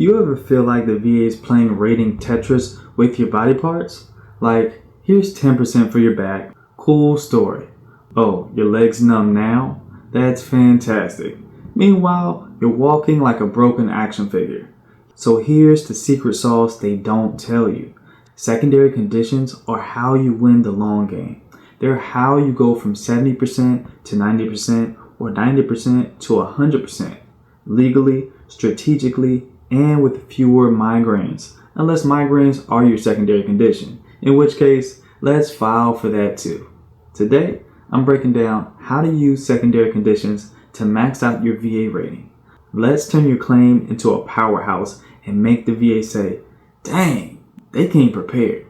You ever feel like the VA is playing rating Tetris with your body parts? Like, here's 10% for your back. Cool story. Oh, your leg's numb now? That's fantastic. Meanwhile, you're walking like a broken action figure. So here's the secret sauce they don't tell you. Secondary conditions are how you win the long game. They're how you go from 70% to 90% or 90% to 100%. Legally, strategically, and with fewer migraines. Unless migraines are your secondary condition. In which case, let's file for that too. Today, I'm breaking down how to use secondary conditions to max out your VA rating. Let's turn your claim into a powerhouse and make the VA say, dang, they came prepared.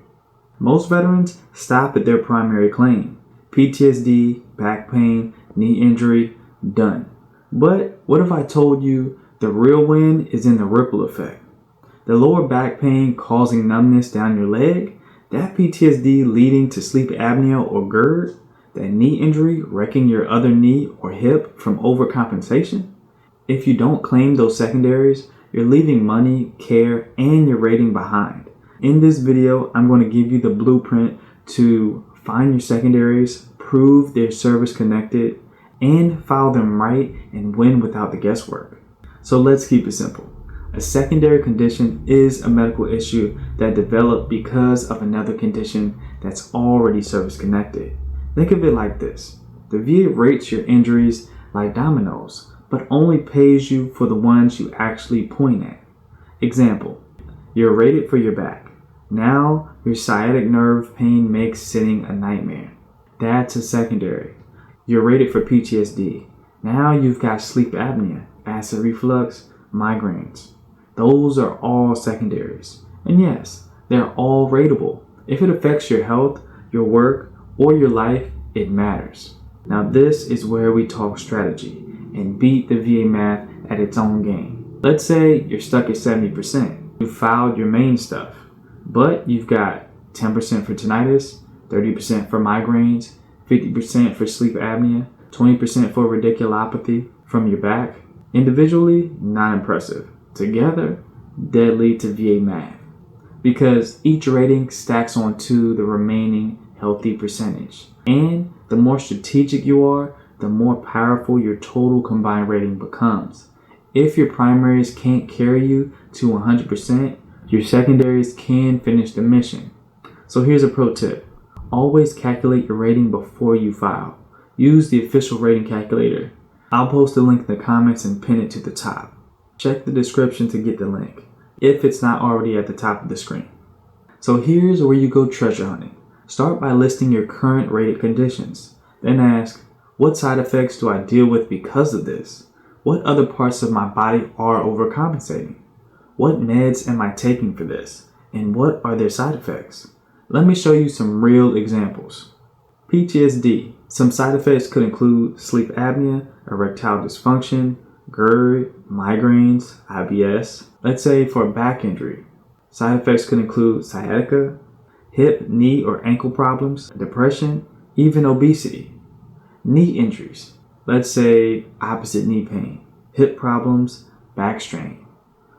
Most veterans stop at their primary claim. PTSD, back pain, knee injury, done. But what if I told you the real win is in the ripple effect? The lower back pain causing numbness down your leg, that PTSD leading to sleep apnea or GERD, that knee injury wrecking your other knee or hip from overcompensation? If you don't claim those secondaries, you're leaving money, care, and your rating behind. In this video, I'm going to give you the blueprint to find your secondaries, prove they're service connected, and file them right and win without the guesswork. So let's keep it simple. A secondary condition is a medical issue that developed because of another condition that's already service connected. Think of it like this. The VA rates your injuries like dominoes, but only pays you for the ones you actually point at. Example, you're rated for your back. Now your sciatic nerve pain makes sitting a nightmare. That's a secondary. You're rated for PTSD. Now you've got sleep apnea, acid reflux, migraines. Those are all secondaries. And yes, they're all ratable. If it affects your health, your work, or your life, it matters. Now this is where we talk strategy and beat the VA math at its own game. Let's say you're stuck at 70%. You filed your main stuff, but you've got 10% for tinnitus, 30% for migraines, 50% for sleep apnea, 20% for radiculopathy from your back. Individually, not impressive. Together, deadly to VA math. Because each rating stacks onto the remaining healthy percentage. And the more strategic you are, the more powerful your total combined rating becomes. If your primaries can't carry you to 100%, your secondaries can finish the mission. So here's a pro tip. Always calculate your rating before you file. Use the official rating calculator. I'll post a link in the comments and pin it to the top. Check the description to get the link, if it's not already at the top of the screen. So here's where you go treasure hunting. Start by listing your current rated conditions. Then ask, what side effects do I deal with because of this? What other parts of my body are overcompensating? What meds am I taking for this? And what are their side effects? Let me show you some real examples. PTSD. Some side effects could include sleep apnea, erectile dysfunction, GERD, migraines, IBS. Let's say for a back injury. Side effects could include sciatica, hip, knee, or ankle problems, depression, even obesity. Knee injuries. Let's say opposite knee pain, hip problems, back strain.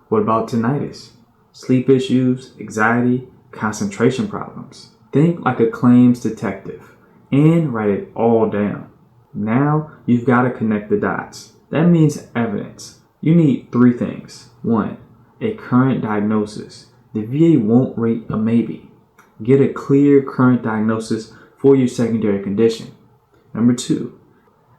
What about tinnitus? Sleep issues, anxiety, concentration problems. Think like a claims detective and write it all down. Now you've got to connect the dots. That means evidence. You need 3 things. 1, a current diagnosis. The VA won't rate a maybe. Get a clear current diagnosis for your secondary condition. Number 2,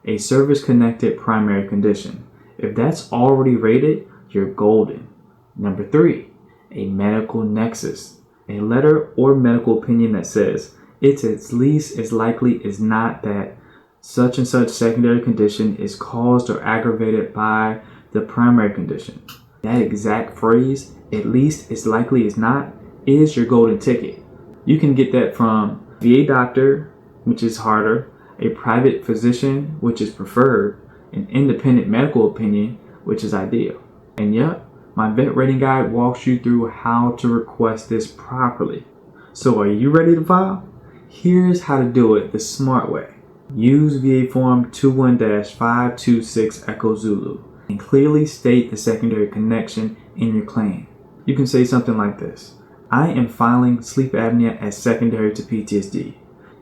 a service-connected primary condition. If that's already rated, you're golden. Number 3, a medical nexus. A letter or medical opinion that says it's at least as likely as not that such and such secondary condition is caused or aggravated by the primary condition. That exact phrase, at least as likely as not, is your golden ticket. You can get that from VA doctor, which is harder, a private physician, which is preferred, an independent medical opinion, which is ideal. And yep, my vet rating guide walks you through how to request this properly. So are you ready to file? Here's how to do it the smart way. Use VA Form 21-526 Echo Zulu. and clearly state the secondary connection in your claim. You can say something like this: I am filing sleep apnea as secondary to PTSD.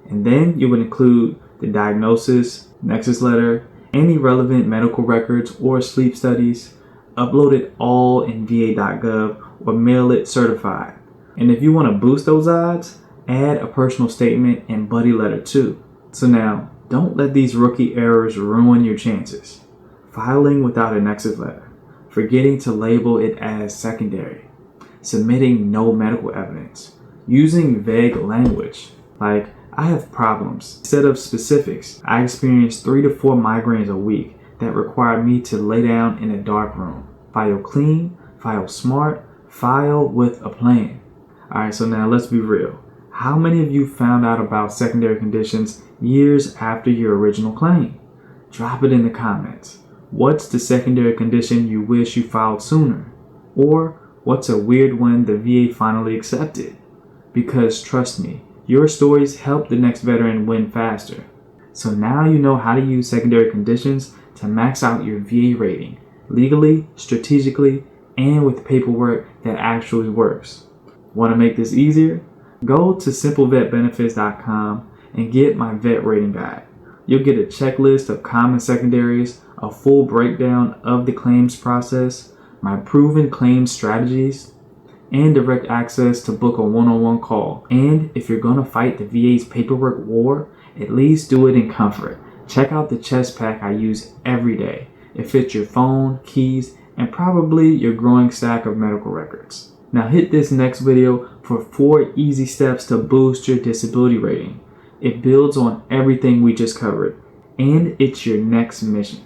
And then you would include the diagnosis, nexus letter, any relevant medical records or sleep studies, upload it all in va.gov or mail it certified. And if you want to boost those odds, add a personal statement and buddy letter too. So now, don't let these rookie errors ruin your chances. Filing without a nexus letter, forgetting to label it as secondary, submitting no medical evidence, using vague language like I have problems instead of specifics. I experience 3 to 4 migraines a week that require me to lay down in a dark room. File clean, file smart, file with a plan. Alright, so now let's be real. How many of you found out about secondary conditions years after your original claim? Drop it in the comments. What's the secondary condition you wish you filed sooner? Or what's a weird one the VA finally accepted? Because trust me, your stories help the next veteran win faster. So now you know how to use secondary conditions to max out your VA rating, legally, strategically, and with paperwork that actually works. Want to make this easier? Go to simplevetbenefits.com and get my vet rating guide. You'll get a checklist of common secondaries, a full breakdown of the claims process, my proven claims strategies, and direct access to book a one-on-one call. And if you're gonna fight the VA's paperwork war, at least do it in comfort. Check out the chest pack I use every day. It fits your phone, keys, and probably your growing stack of medical records. Now hit this next video for 4 easy steps to boost your disability rating. It builds on everything we just covered, and it's your next mission.